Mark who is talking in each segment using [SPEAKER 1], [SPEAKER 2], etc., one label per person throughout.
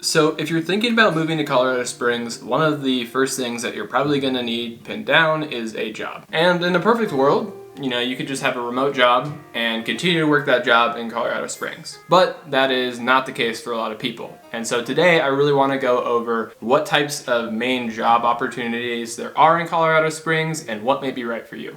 [SPEAKER 1] So if you're thinking about moving to Colorado Springs, one of the first things that you're probably going to need pinned down is a job. And in a perfect world, you could just have a remote job and continue to work that job in Colorado Springs. But that is not the case for a lot of people. And so today I really want to go over what types of main job opportunities there are in Colorado Springs and what may be right for you.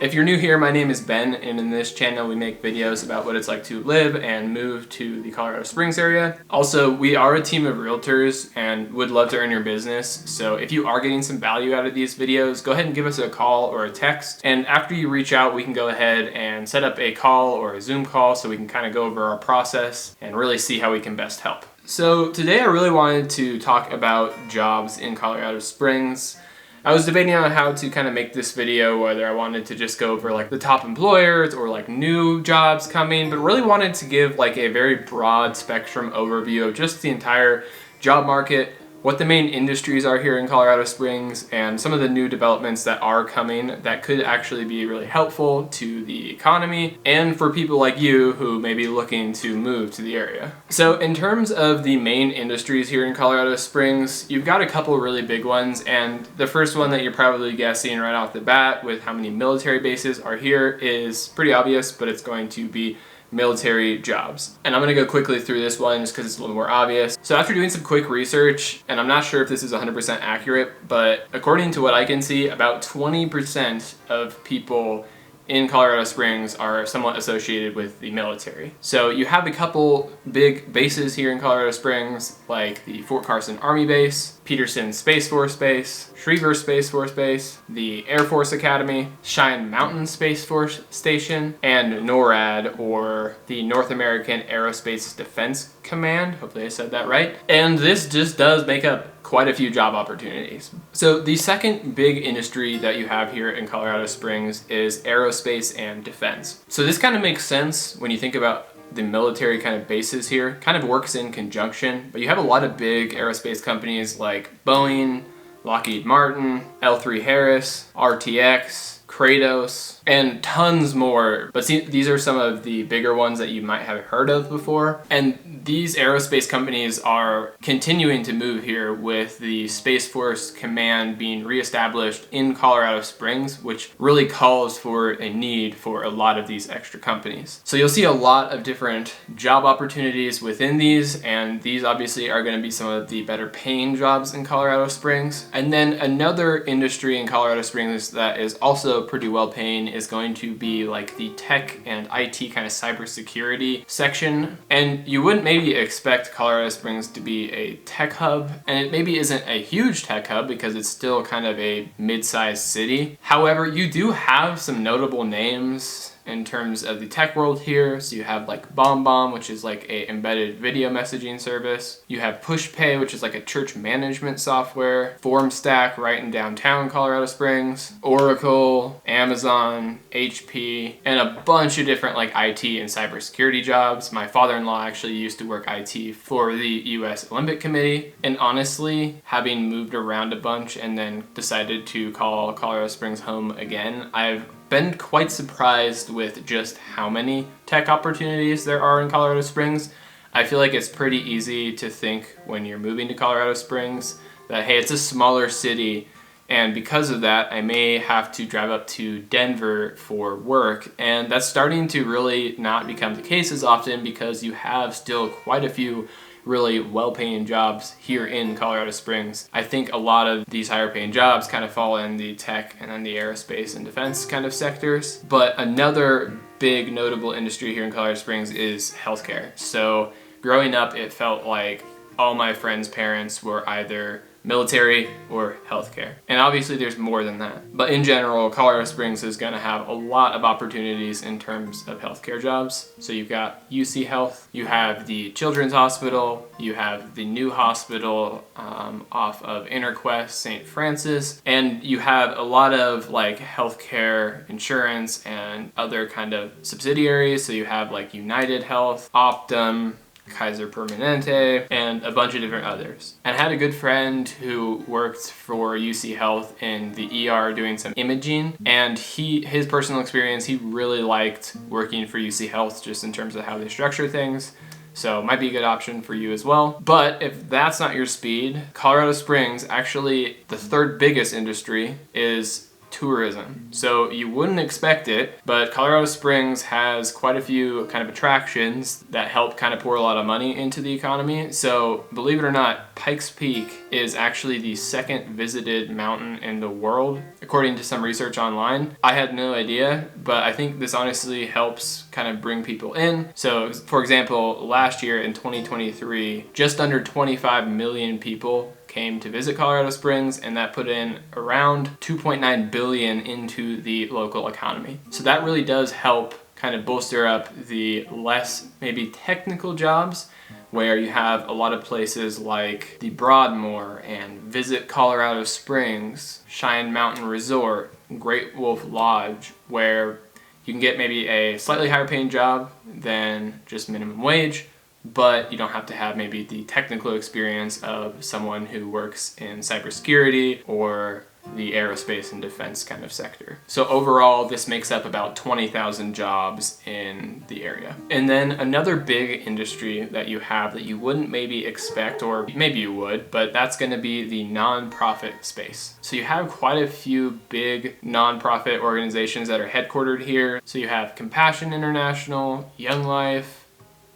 [SPEAKER 1] If you're new here, my name is Ben, and in this channel we make videos about what it's like to live and move to the Colorado Springs area. Also, we are a team of realtors and would love to earn your business, so if you are getting some value out of these videos, go ahead and give us a call or a text, and after you reach out, we can go ahead and set up a call or a Zoom call so we can kind of go over our process and really see how we can best help. So today I really wanted to talk about jobs in Colorado Springs. I was debating on how to kind of make this video, whether I wanted to just go over like the top employers or like new jobs coming, but really wanted to give like a very broad spectrum overview of just the entire job market, what the main industries are here in Colorado Springs, and some of the new developments that are coming that could actually be really helpful to the economy and for people like you who may be looking to move to the area. So in terms of the main industries here in Colorado Springs, you've got a couple really big ones, and the first one that you're probably guessing right off the bat with how many military bases are here is pretty obvious, but it's going to be military jobs. And I'm gonna go quickly through this one just because it's a little more obvious. So after doing some quick research, and I'm not sure if this is 100% accurate, but according to what I can see, about 20% of people in Colorado Springs are somewhat associated with the military. So you have a couple big bases here in Colorado Springs, like the Fort Carson Army Base, Peterson Space Force Base, Schriever Space Force Base, the Air Force Academy, Cheyenne Mountain Space Force Station, and NORAD, or the North American Aerospace Defense Command. Hopefully I said that right. And this just does make up quite a few job opportunities. So the second big industry that you have here in Colorado Springs is aerospace and defense. So this kind of makes sense when you think about the military kind of bases here, kind of works in conjunction, but you have a lot of big aerospace companies like Boeing, Lockheed Martin, L3 Harris, RTX, Kratos, and tons more. But see, these are some of the bigger ones that you might have heard of before. And these aerospace companies are continuing to move here with the Space Force Command being reestablished in Colorado Springs, which really calls for a need for a lot of these extra companies. So you'll see a lot of different job opportunities within these, and these obviously are going to be some of the better paying jobs in Colorado Springs. And then another industry in Colorado Springs that is also pretty well paying is going to be like the tech and IT kind of cybersecurity section. And you wouldn't maybe expect Colorado Springs to be a tech hub, and it maybe isn't a huge tech hub because it's still kind of a mid-sized city. However, you do have some notable names in terms of the tech world here. So you have like BombBomb, which is like a embedded video messaging service. You have PushPay, which is like a church management software. FormStack right in downtown Colorado Springs. Oracle, Amazon, HP, and a bunch of different like IT and cybersecurity jobs. My father-in-law actually used to work IT for the US Olympic Committee. And honestly, having moved around a bunch and then decided to call Colorado Springs home again, I've been quite surprised with just how many tech opportunities there are in Colorado Springs. I feel like it's pretty easy to think when you're moving to Colorado Springs that, hey, it's a smaller city, and because of that, I may have to drive up to Denver for work, and that's starting to really not become the case as often because you have still quite a few really well-paying jobs here in Colorado Springs. I think a lot of these higher-paying jobs kind of fall in the tech and then the aerospace and defense kind of sectors. But another big notable industry here in Colorado Springs is healthcare. So growing up, it felt like all my friends' parents were either military or healthcare. And obviously there's more than that. But in general, Colorado Springs is going to have a lot of opportunities in terms of healthcare jobs. So you've got UC Health, you have the Children's Hospital, you have the new hospital off of Interquest St. Francis, and you have a lot of like healthcare insurance and other kind of subsidiaries. So you have like United Health, Optum, Kaiser Permanente, and a bunch of different others. And I had a good friend who worked for UC Health in the ER doing some imaging, and his personal experience, he really liked working for UC Health just in terms of how they structure things. So it might be a good option for you as well. But if that's not your speed, Colorado Springs, actually the third biggest industry is tourism. So you wouldn't expect it, but Colorado Springs has quite a few kind of attractions that help kind of pour a lot of money into the economy. So believe it or not, Pikes Peak is actually the second visited mountain in the world, according to some research online. I had no idea, but I think this honestly helps kind of bring people in. So for example, last year in 2023, just under 25 million people came to visit Colorado Springs, and that put in around $2.9 billion into the local economy. So that really does help kind of bolster up the less maybe technical jobs, where you have a lot of places like the Broadmoor and Visit Colorado Springs, Cheyenne Mountain Resort, Great Wolf Lodge, where you can get maybe a slightly higher paying job than just minimum wage, but you don't have to have maybe the technical experience of someone who works in cybersecurity or the aerospace and defense kind of sector. So overall, this makes up about 20,000 jobs in the area. And then another big industry that you have that you wouldn't maybe expect, or maybe you would, but that's going to be the nonprofit space. So you have quite a few big nonprofit organizations that are headquartered here. So you have Compassion International, Young Life,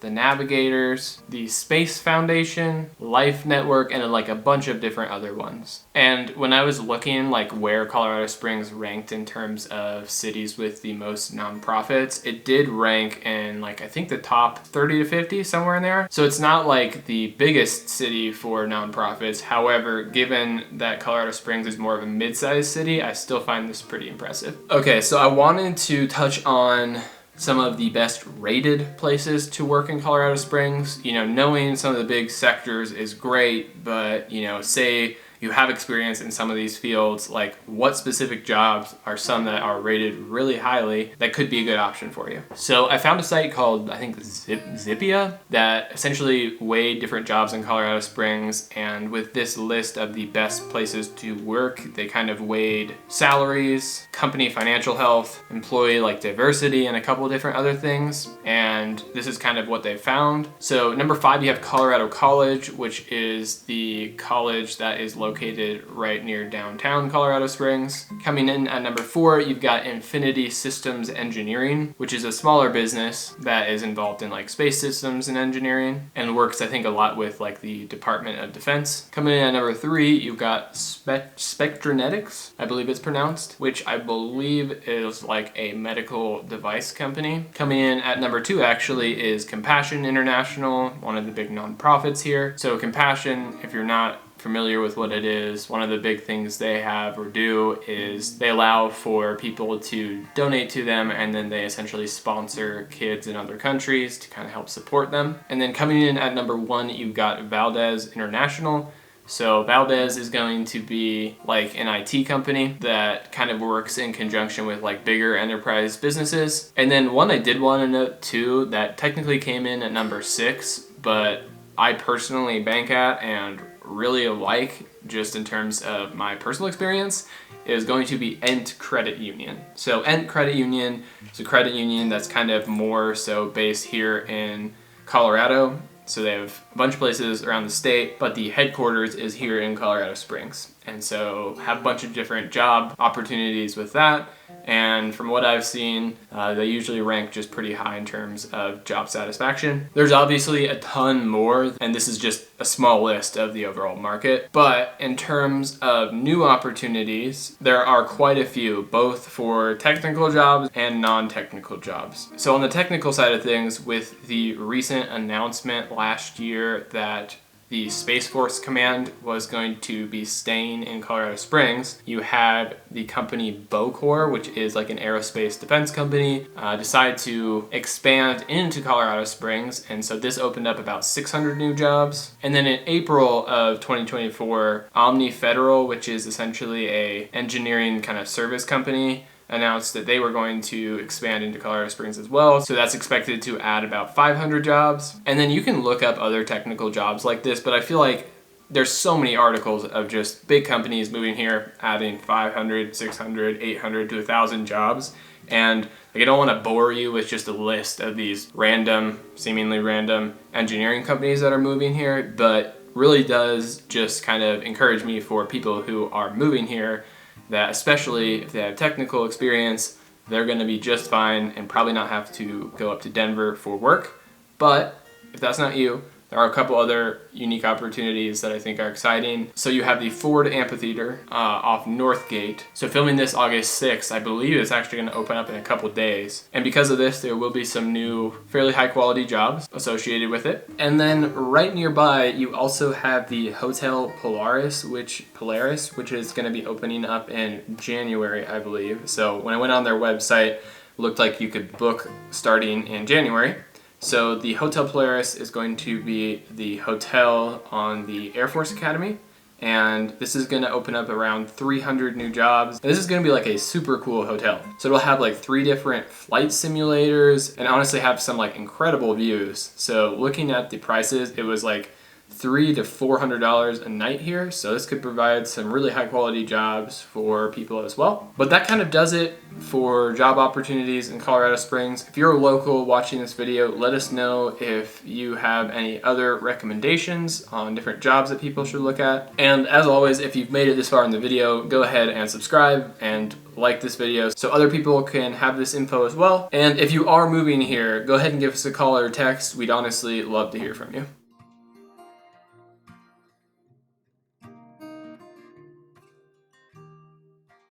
[SPEAKER 1] the Navigators, the Space Foundation, Life Network, and like a bunch of different other ones. And when I was looking like where Colorado Springs ranked in terms of cities with the most nonprofits, it did rank in like I think the top 30 to 50, somewhere in there. So it's not like the biggest city for nonprofits. However, given that Colorado Springs is more of a mid-sized city, I still find this pretty impressive. Okay, so I wanted to touch on some of the best rated places to work in Colorado Springs. You know, knowing some of the big sectors is great, but you know, say you have experience in some of these fields, like what specific jobs are some that are rated really highly that could be a good option for you. So I found a site called, I think, Zippia, that essentially weighed different jobs in Colorado Springs, and with this list of the best places to work, they kind of weighed salaries, company financial health, employee like diversity, and a couple of different other things, and this is kind of what they found. So number 5, you have Colorado College, which is the college that is located right near downtown Colorado Springs. Coming in at number 4, you've got Infinity Systems Engineering, which is a smaller business that is involved in like space systems and engineering and works, I think, a lot with like the Department of Defense. Coming in at number 3, you've got Spectranetics, I believe it's pronounced, which I believe is like a medical device company. Coming in at number 2 actually is Compassion International, one of the big nonprofits here. So Compassion, if you're not familiar with what it is, one of the big things they have or do is they allow for people to donate to them, and then they essentially sponsor kids in other countries to kind of help support them. And then coming in at number 1, you've got Valdez International. So Valdez is going to be like an IT company that kind of works in conjunction with like bigger enterprise businesses. And then one I did want to note too that technically came in at number 6, but I personally bank at and really like, just in terms of my personal experience, is going to be Ent Credit Union. So Ent Credit Union is a credit union that's kind of more so based here in Colorado. So they have a bunch of places around the state, but the headquarters is here in Colorado Springs. And so have a bunch of different job opportunities with that. And from what I've seen, they usually rank just pretty high in terms of job satisfaction. There's obviously a ton more, and this is just a small list of the overall market. But in terms of new opportunities, there are quite a few, both for technical jobs and non-technical jobs. So on the technical side of things, with the recent announcement last year that the Space Force Command was going to be staying in Colorado Springs, you had the company Bocor, which is like an aerospace defense company, decide to expand into Colorado Springs, and so this opened up about 600 new jobs. And then in April of 2024, Omni Federal, which is essentially a engineering kind of service company, announced that they were going to expand into Colorado Springs as well. So that's expected to add about 500 jobs. And then you can look up other technical jobs like this, but I feel like there's so many articles of just big companies moving here, adding 500, 600, 800 to 1,000 jobs. And like, I don't want to bore you with just a list of these random, seemingly random engineering companies that are moving here, but really does just kind of encourage me for people who are moving here that, especially if they have technical experience, they're going to be just fine and probably not have to go up to Denver for work. But if that's not you, there are a couple other unique opportunities that I think are exciting. So you have the Ford Amphitheater off Northgate. So filming this August 6th, I believe it's actually going to open up in a couple days. And because of this, there will be some new fairly high quality jobs associated with it. And then right nearby, you also have the Hotel Polaris, which is going to be opening up in January, I believe. So when I went on their website, it looked like you could book starting in January. So the Hotel Polaris is going to be the hotel on the Air Force Academy, and this is going to open up around 300 new jobs. And this is going to be like a super cool hotel. So it'll have like 3 different flight simulators and honestly have some like incredible views. So looking at the prices, it was like $300 to $400 a night here, so this could provide some really high quality jobs for people as well. But that kind of does it for job opportunities in Colorado Springs. If you're a local watching this video, let us know if you have any other recommendations on different jobs that people should look at. And as always, if you've made it this far in the video, go ahead and subscribe and like this video so other people can have this info as well. And if you are moving here, go ahead and give us a call or text. We'd honestly love to hear from you.